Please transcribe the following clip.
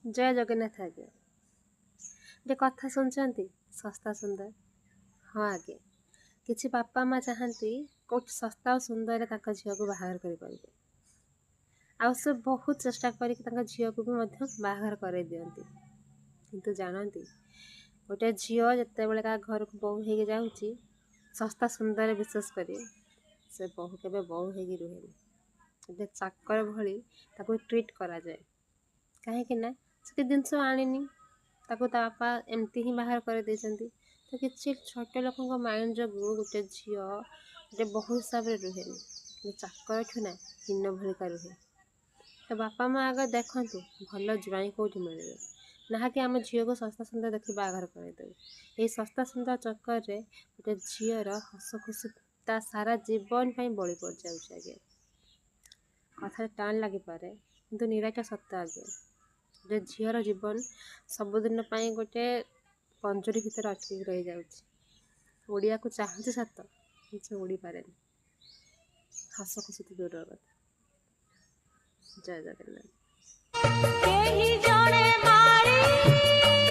जय जगन्नाथ आज्ञा जे कथा सुनचंती सस्ता सुंदर हाँ आगे किसी बापा माँ चाहती कौट सस्ता और सुंदर झील को बाहर कर से बहुत चेष्टा कर झील को भी बाहर कर दिखती किंतु जानती गोटे झील जिते बड़े घर को बहु हो जाऊँगी सस्ता सुंदर विशेष कर से बहु के बहु हो रुहे गोटे चाकर भली ट्रीट करा जाए कहीं ना से जिनस आनी ताको ता बापा एमती ही बाहर कर देछंती तो किसी छोटे लोक माइंड जो गोटे झील गोटे बहु हिसाब से रुहे चाकर ठुना हिन भलिका रुहे तो बापा माँ आगे देखते भल ज्वाई कौटी मिले ना कि आम झील को सस्ता सुंदर देखी बाहर करदे ये सस्ता सुंदर चक्कर रे गोटे झीर हस खुशी ता सारा जीवन बड़ी पड़ जाए आगे कथा टाण लगिपे कि निराटा सत्य आगे गोटे झीर जीवन सबुदिन गोटे पंजरी भितर अटक रही जाड़िया को चाहूँ सत से उड़ी पारे हस खुशी तो दूर कथा जय जगन्नाथ।